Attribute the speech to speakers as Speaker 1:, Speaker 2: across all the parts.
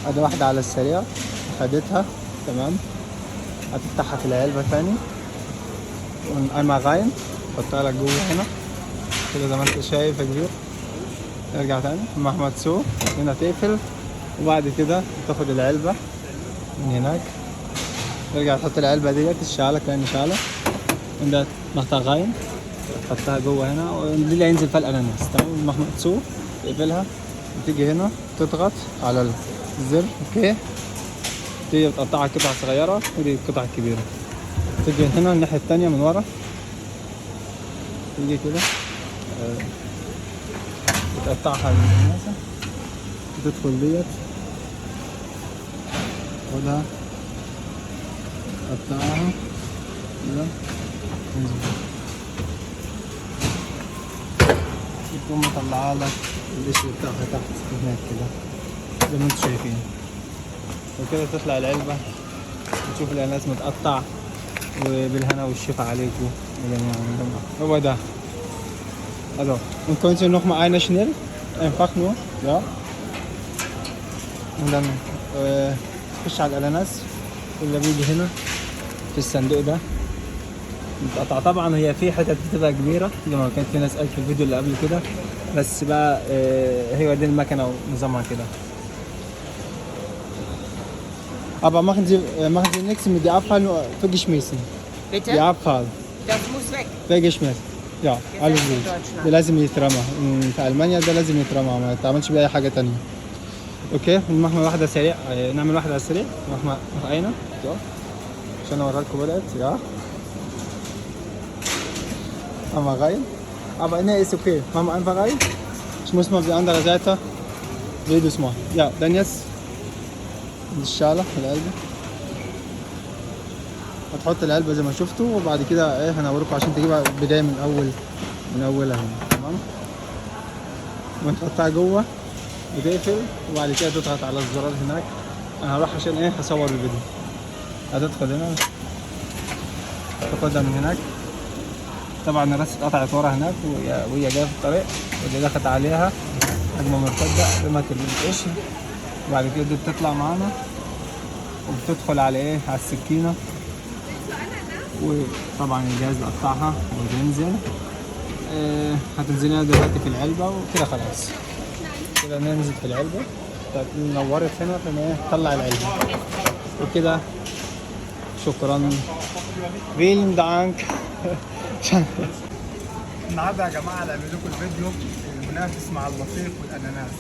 Speaker 1: ادي واحدة على السريع خدتها. تمام. هتفتحها في العلبة تاني ونقيمها غاين، حطها لك جوه هنا كده زي ما انت شايف يا كبير. ارجع تاني مهما تسوق هنا تقفل، وبعد كده تاخد العلبة من هناك، ترجع تحط العلبة ديت الشعلة كأن شعلة عندها مقطع غاين، تحطها جوه هنا ودي اللي هينزل فيها الأناناس. تمام. مهما تسوق تقفلها وتيجي هنا تضغط على الزر اوكي، تيجي تقطعها قطع صغيرة ودي القطع الكبيرة. تيجي هنا الناحية التانية من ورا، تيجي كده تقطعها الأناناسة، تدخل ديت خدها قطعها كده تنزل تقوم مطلعها لك القشر بتاعها تحت هناك كده زي ما انتم شايفين. وكده تطلع العلبة وتشوف الأناناس متقطع، وبالهنا والشفا عليكم جميعا. هو ده. Also, und können Sie noch mal eine schnell? Einfach nur, ja. Und dann تخش على الأناناس اللي بيجي هنا في الصندوق ده متقطع. طبعا هي في حتت بتبقى كبيرة زي ما كانت في ناس قالت في الفيديو اللي قبل كده، بس بقى هي دي المكنة ونظامها كده. Aber machen Sie nichts mit der Abfall, nur weggeschmissen.
Speaker 2: Bitte?
Speaker 1: Die Abfall
Speaker 2: Das muss weg.
Speaker 1: weggeschmissen. Ja, alles gut. ده لازم يترمى في ألمانيا، ده لازم يترمى ما يتعملش بيه أي حاجة تانية. اوكي. نعمل واحدة سريع، نعمل واحدة على السريع. نحن أين؟ عشان أوريها لكم بدأت. Ja. Machen wir rein. Aber ne, ist okay. Machen wir einfach rein. Ich muss mal auf die andere Seite Videos machen. Ja, dann jetzt الشعلة العلبة، هتحط العلبة زي ما شفتوا، وبعد كده ايه هنوريكم عشان تجيبها بداية من أولها هنا. تمام. ونحطها جوه وتقفل، وبعد كده تضغط على الزرار هناك. انا هروح عشان ايه هصور الفيديو. هتدخل هنا تاخدها من هناك. طبعا الراس اتقطعت ورا هناك وهي جايه في الطريق، واللي دخلت عليها هجمه مرتده رمت القشر، وبعد كده دي بتطلع معانا وبتدخل على ايه على السكينه، وطبعا الجهاز بقطعها وتنزل. هتنزلها دلوقتي في العلبه وكده خلاص. كده ننزل في العلبة نورت هنا عشان ايه تطلع العلبة وكده. شكرا. فيلم دانك. النهارده يا جماعة هنعمل لكم الفيديو المنافس مع البطيخ والأناناس.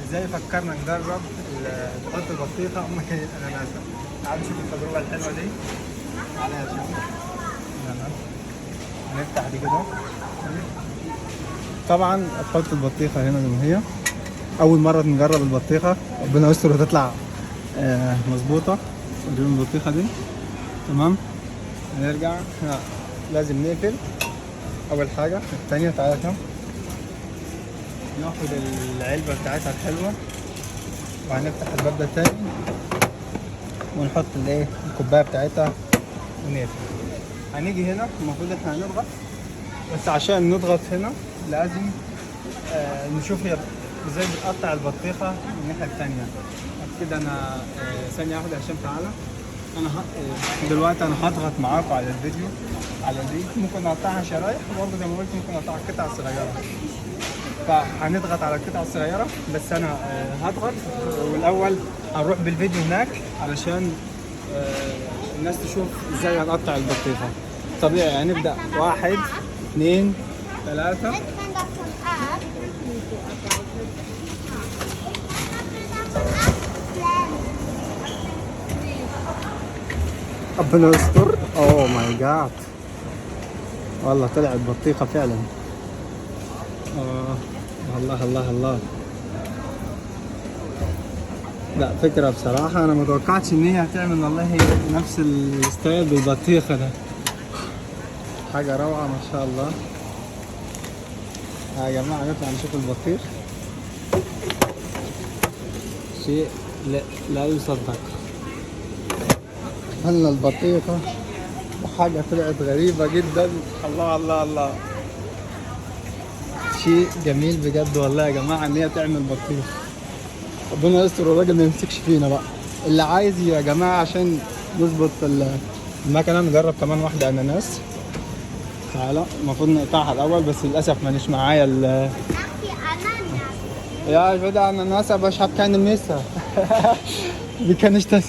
Speaker 1: ازاي فكرنا نجرب نحط البطيخة مكان الأناناس. تعالوا نشوف التجربة الحلوة دي. تعالوا نشوف. هنفتح دي كده. طبعا هتحط البطيخة هنا زي ما هي. اول مره نجرب البطيخه، ربنا يستر وتطلع مظبوطه. نجيب البطيخه دي. تمام. هنرجع لازم نقفل اول حاجه. الثانيه تعالى كده ناخد العلبه بتاعتها الحلوه، وهنفتح الباب ده تاني ونحط الايه الكوبايه بتاعتها ونقفل. هنيجي هنا المفروض احنا هنضغط، بس عشان نضغط هنا لازم نشوف هي ازاي بتقطع البطيخه من الناحيه الثانيه. كده انا ثانيه واحده عشان تعالى. انا دلوقتي انا هضغط معاكم على الفيديو على دي. ممكن اقطعها شرايح، وبرضه زي ما قلت ممكن اقطعها قطع صغيره. فهنضغط على القطع الصغيره، بس انا هضغط. والاول هنروح بالفيديو هناك علشان الناس تشوف ازاي هنقطع البطيخه. طبيعي هنبدا 1 2 3. ربنا يستر. اوه ماي جاد، والله طلعت بطيخه فعلا. الله الله الله. لا فكره بصراحه، انا متوقعتش ان هي هتعمل والله نفس الستايل بالبطيخه ده. حاجه روعه ما شاء الله. يا جماعه نطلع نشوف البطيخ. شيء لا يصدق. هلا البطيخة حاجة طلعت غريبة جدا. الله الله الله. شيء جميل بجد والله يا جماعة ان هي تعمل بطيخ. ربنا يستر الراجل ما يمسكش فينا بقى. اللي عايز يا جماعه عشان نظبط المكنه نجرب كمان واحده اناناس. تعالى المفروض نقطعها الاول بس للاسف مانيش معايا يا جدع اناناس باش كان ميسا دي كانش تس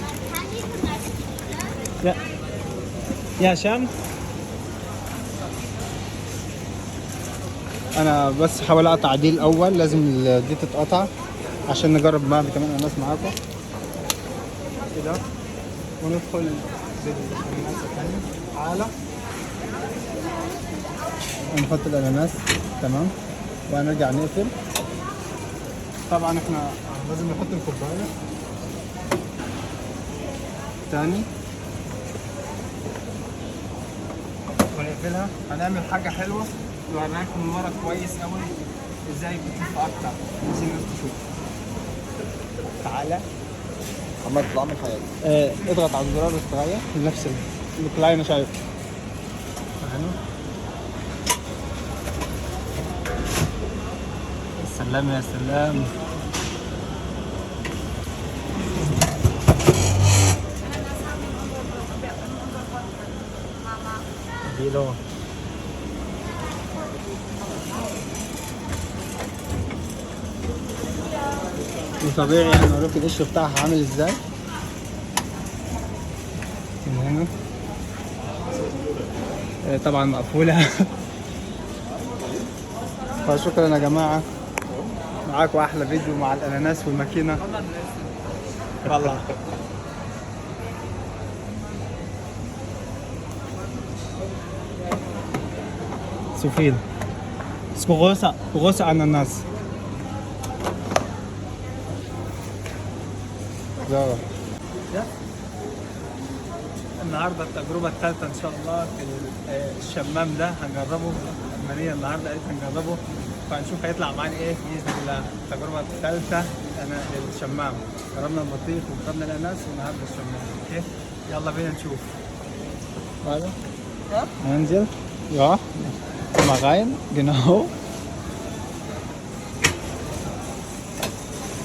Speaker 1: يا شام. انا بس حاول اقطع دي الاول، لازم دي تتقطع عشان نجرب بعد كمان اناناس معاكم كده وندخل بالاناناس الثانيه. تعالى ونحط الاناناس تمام وهنرجع نقفل. طبعا احنا لازم نحط الكوبايه تاني ونقفلها. هنعمل حاجه حلوه نوريكم من ورا كويس قوي ازاي بتلف اكتر عشان الناس تشوف. تعالى
Speaker 2: محمد اطلع من حياتي.
Speaker 1: اضغط على الزرار الصغير نفس اللي انا شايفه. سلام يا سلام. كيلو طبيعي يعني اوريك القشر بتاعها عامل ازاي من هنا. طبعا مقفوله. فشكرا يا جماعه، معاكم احلى فيديو مع الاناناس والماكينه والله. سوفيل اسمه غوصة اناناس. زارة. النهارده التجربه الثالثه ان شاء الله في الشمام ده هنجربه. المانيه النهارده قالت هنجربه فهنشوف هيطلع معانا ايه باذن الله. التجربه الثالثه انا الشمام، جربنا البطيخ وجربنا الاناناس والنهارده الشمام. اوكي يلا بينا نشوف. هذا ننزل ja mal rein genau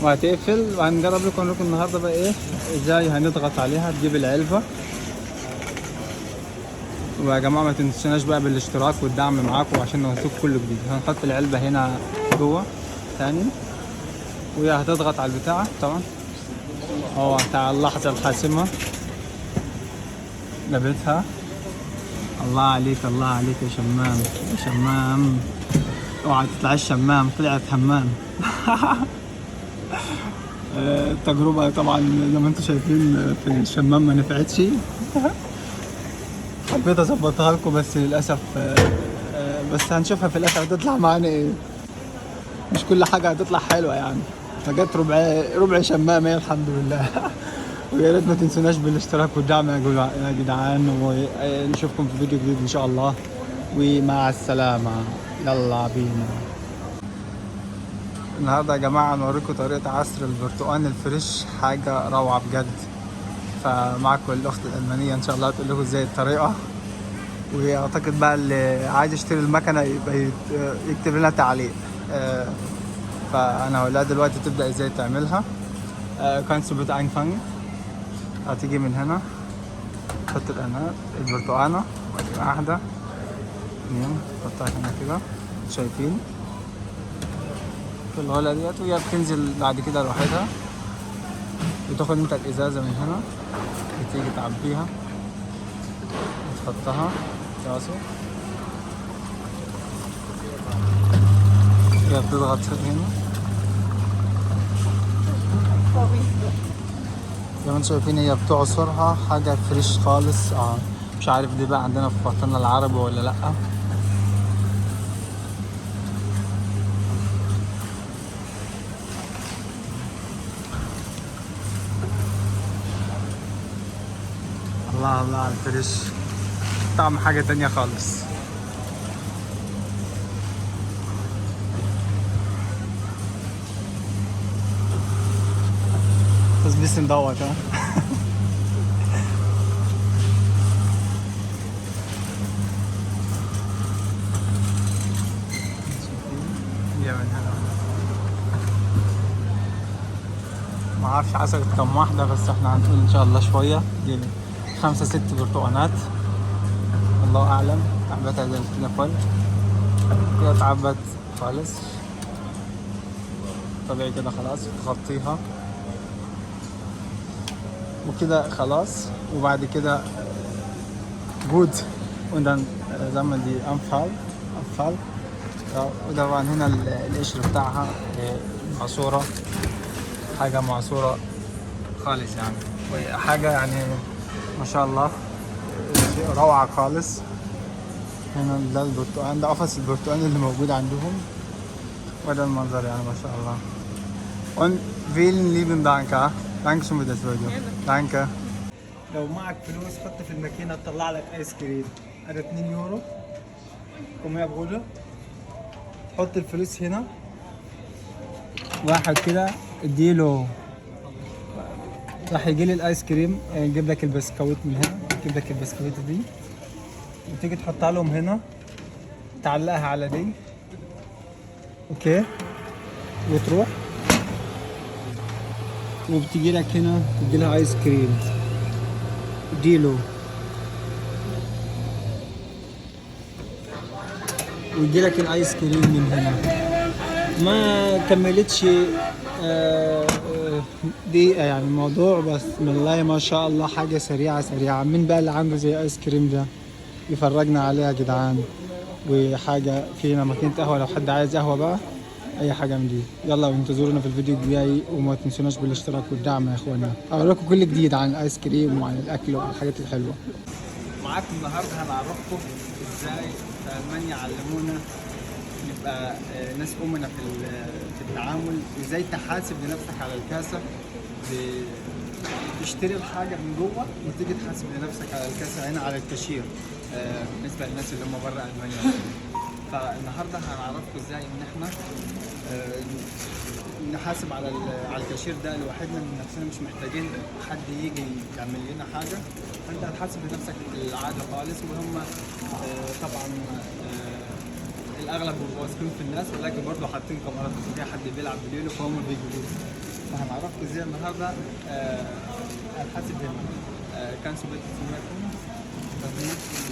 Speaker 1: وهتقفل وهنجرب لكم النهارده بقى ايه ازاي هنضغط عليها تجيب العلبه. ويا جماعه ما تنسوناش بقى بالاشتراك والدعم معاكم عشان نوصلكم كل جديد. هنحط العلبه هنا جوه تاني وهي هتضغط على البتاع طبعا. بتاع اللحظه الحاسمه لبتها. الله عليك الله عليك يا شمام يا شمام. اوعى تطلع الشمام طلعت حمام. التجربة طبعا زي ما انتم شايفين في الشمام ما نفعتش. حبيت اظبطها لكم بس للاسف بس هنشوفها في الاخر هتطلع معانا ايه. مش كل حاجة هتطلع حلوة يعني. فجت ربع شمام هي الحمد لله. ويا ريت ما تنسوناش بالاشتراك والدعم يا جدعان ونشوفكم في فيديو جديد ان شاء الله ومع السلامة. يلا بينا. النهارده يا جماعه نوريكم طريقه عصر البرتقال الفريش، حاجه روعه بجد. فمعكم الاخت الالمانيه ان شاء الله هتقول لكم ازاي الطريقه. واعتقد بقى اللي عايز يشتري المكنه يبقى يكتب لنا تعليق. فانا هقولها دلوقتي تبدا ازاي تعملها. kannst du bitte anfangen. هتيجي من هنا تحط البرتقانه واحده اثنين تحطها هنا كده شايفين في الغلا ديت وهي بتنزل بعد كده لوحدها. بتاخد انت الازازه من هنا بتيجي تعبيها وتحطها راسه. هي بتضغط هنا زي ما انتم شايفين هي بتعصرها حاجه فريش خالص. مش عارف دي بقى عندنا في وطننا العربي ولا لا. الله الله على الفريش، طعم حاجة تانية خالص. بس bisschen dauert ja. يا من هلا ما اعرفش عسلت كم واحدة، بس احنا هنقول ان شاء الله شوية. دي 5 6 برتقانات، الله اعلم. تعبتها زي كده فل كده، تعبت خالص طبيعي كده. خلاص تغطيها وكده خلاص. وبعد كده جود ودن زمن دي انفال. وطبعا هنا القشر بتاعها معصورة، حاجة معصورة خالص يعني، وحاجة يعني ما شاء الله شيء روعة خالص. هنا ده البرتقال، ده قفص البرتقال اللي موجود عندهم، وده المنظر يعني ما شاء الله. Und vielen lieben Dank. Danke schön für das Video. Danke. لو معك فلوس حط في الماكينة تطلع لك ايس كريم. ادي 2 يورو. كم هي بقوله؟ حط الفلوس هنا. واحد كده اديله، راح يجي لي الايس كريم. يجيب لك البسكويت من هنا، يجيب لك البسكويت دي وتيجي تحطها لهم هنا، تعلقها على دي. اوكي. وتروح وبتجي لك هنا تدي لها ايس كريم. اديله ويجي لك الايس كريم من هنا. ما كملتش دقيقة يعني الموضوع، بس من الله ما شاء الله حاجة سريعة. مين بقى اللي عنده زي ايس كريم ده يفرجنا عليها يا جدعان. وحاجة فينا ماكينة قهوة لو حد عايز قهوة بقى، اي حاجة من دي. يلا وانتظرونا في الفيديو الجاي، وما تنسوناش بالاشتراك والدعم يا اخوانا. اقول لكم كل جديد عن الايس كريم وعن الاكل والحاجات الحلوة. معاكم النهارده هنعرفكم ازاي في المانيا علمونا نبقى ناس أمنا في التعامل، ازاي تحاسب لنفسك على الكاسة. تشتري الحاجة من جوه وتيجي تحاسب لنفسك على الكاسة هنا على الكاشير، بالنسبة للناس اللي هم بره ألمانيا. فالنهارده هنعرفكم ازاي ان احنا نحاسب على الكاشير ده لوحدنا من نفسنا، مش محتاجين حد يجي يعمل لنا حاجة. فانت هتحاسب لنفسك العادة خالص. وهم طبعا الاغلب بيبقوا واثقين في الناس، ولكن برضه حاطين كاميرات في حد بيلعب بليله فهم بيجيبوه. فهنعرفكم ازاي النهارده هنحاسب هنا. كان سبت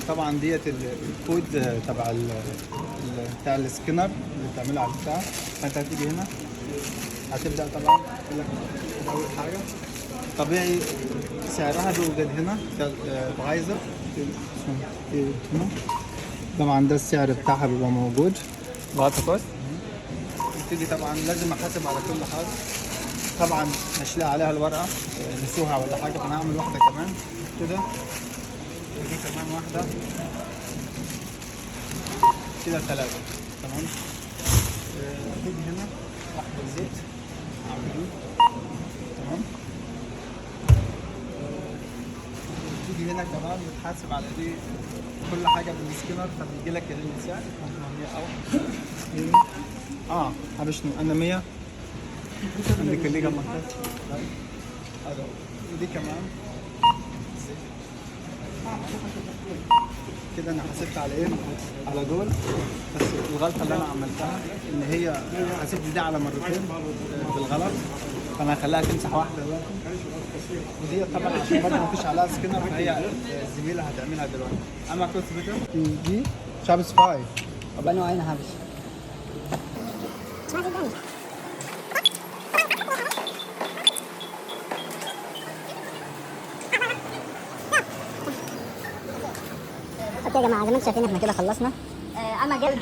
Speaker 1: طبعا ديت الكود تبع بتاع السكنر اللي بتعمله على البتاع. فانت هتيجي هنا هتبدا طبعا يقول لك اول حاجه طبيعي سعرها بيوجد هنا برايزر. طبعا ده السعر بتاعها بيبقى موجود. وهتكوست تيجي طبعا لازم احاسب على كل حاجه. طبعا مش لاقي عليها الورقه نسوها ولا حاجه، فانا هعمل واحده كمان كده، ودي كمان واحده كده 3. تمام. تيجي هنا واحده زيت اعمل دي. تمام. تيجي هنا كمان بتحاسب على دي كل حاجه بالسكينر، فبيجي لك السعر 100 او حبشني انا 100 عندك اللي جنب هذا. ودي كمان كده انا حسبت على ايه؟ على دول. بس الغلطه اللي انا عملتها ان هي حسبت دي على مرتين بالغلط، فانا هخليها تمسح واحده دلوقتي. ودي طبعا عشان برضه ما فيش عليها سكينر، فهي الزميله هتعملها دلوقتي. اما كنت بيتر دي شابس فاي
Speaker 2: Aber nur eine habe ich.
Speaker 3: اوكي يا جماعه زي ما انتم شايفين احنا كده خلصنا. اما جلد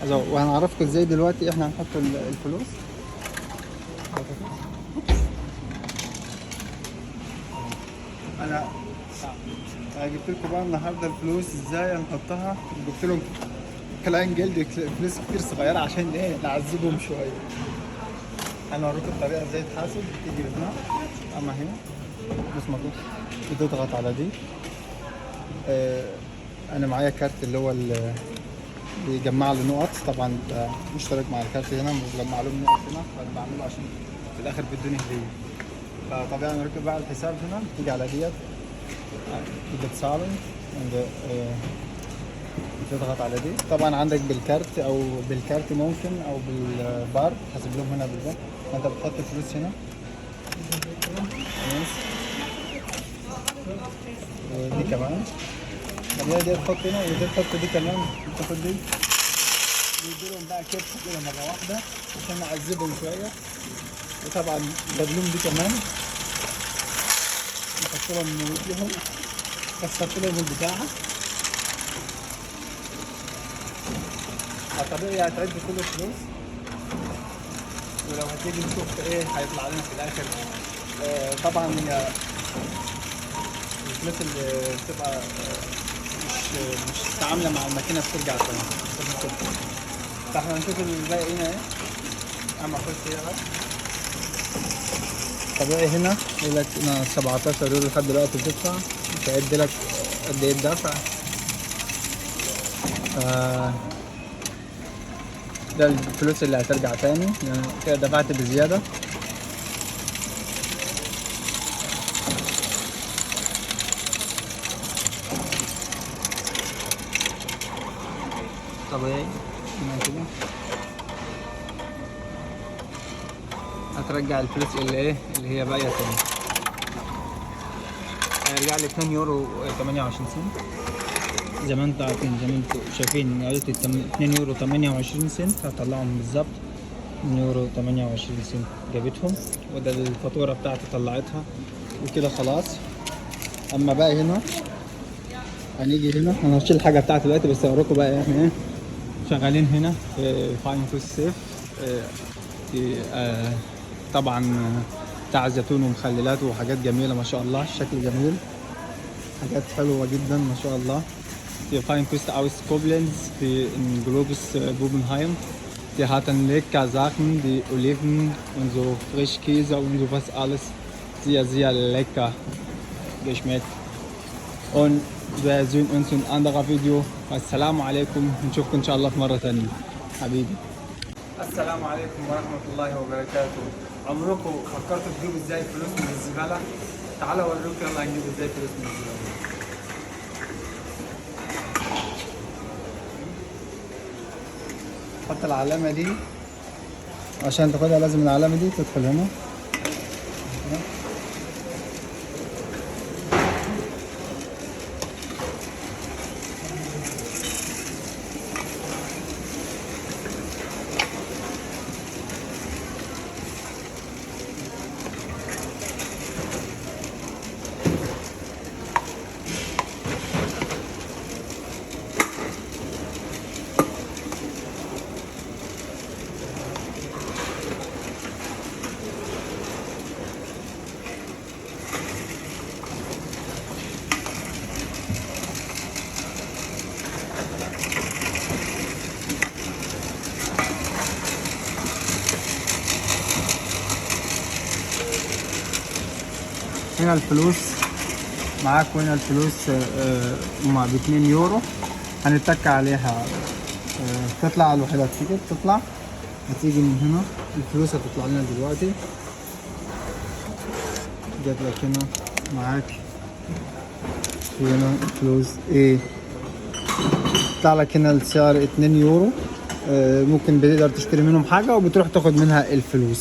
Speaker 1: وهنعرفكم ازاي دلوقتي احنا هنحط الفلوس. انا جبت لكم بقى النهارده الفلوس ازاي هنحطها. جبت لهم كلاين جلد فلوس كتير صغيره عشان ايه نعذبهم شويه. هنوريكم الطريقه ازاي تحاسب. تيجي هنا اما هنا بس مضغوط بتضغط على دي. انا معايا كارت اللي هو بيجمع له نقط. طبعا مشترك مع الكارت هنا بجمع لهم نقط هنا، فانا بعمله عشان في الاخر بدوني هديه. فطبيعي نركب بقى الحساب هنا. تيجي على ديت بتصالن تضغط على دي. طبعا عندك بالكارت او بالكارت ممكن او بالبار، حسب لهم هنا بالبار. انت بتحط الفلوس هنا. خلاص. ودي كمان. طب دي تحط هنا ودي تحط دي كمان، تاخد دي. نديلهم بقى كبسة كده مرة واحدة عشان نعذبهم شوية. وطبعا بدلهم دي كمان. نحط لهم لهم، كسرت لهم البتاعة. طبيعي هتعد كل الفلوس. ولو هتيجي نشوف ايه هيطلع لنا في الاخر. طبعا هي الفلوس اللي بتبقى مش متعامله مع الماكينه بترجع تاني. فاحنا هنشوف الباقي هنا ايه. اما اخش هنا طبيعي هنا يقول لك هنا 17 يورو لحد دلوقتي بتدفع. مش هيدي لك قد ايه الدفع. ده الفلوس اللي هترجع تاني، يعني كده دفعت بزيادة. طبيعي هنا كده هترجع الفلوس اللي ايه اللي هي باقية تاني. هيرجع لي 2 يورو 28 سنت. زي ما انتوا عارفين، زي ما انتوا شايفين قلت 2 يورو 28 سنت. هطلعهم بالظبط 2 يورو 28 سنت جابتهم. وده الفاتورة بتاعتي طلعتها وكده خلاص. اما بقى هنا هنيجي هنا، انا هشيل الحاجة بتاعتي دلوقتي بس اوريكم بقى احنا ايه شغالين هنا في فاين فوس سيف. في طبعا بتاع زيتون ومخللات وحاجات جميلة ما شاء الله. الشكل جميل، حاجات حلوة جدا ما شاء الله. Wir fahren Küste aus Koblenz, in Globus Bubenheim. Wir hatten lecker Sachen, die Oliven und so Frischkäse und sowas alles. Sehr, sehr lecker geschmeckt. Und wir sehen uns in einem anderen Video. Assalamu alaikum. نشوفكم إن شاء الله في مرة ثانية. حبيبي. السلام عليكم ورحمة الله وبركاته. عمركم فكرتوا تجيبوا ازاي فلوس من الزبالة؟ تعالوا اوريكم يلا نجيب ازاي فلوس من الزبالة. حط العلامة دي، عشان تاخدها لازم العلامة دي تدخل هنا. هنا الفلوس معاك، وهنا الفلوس ب 2 يورو. هنتك عليها تطلع على الوحدات. تيجي تطلع، هتيجي من هنا الفلوس هتطلع لنا دلوقتي. جات لك هنا معاك هنا الفلوس ايه، يطلع لك هنا السعر 2 يورو. ممكن بتقدر تشتري منهم حاجة وبتروح تاخد منها الفلوس.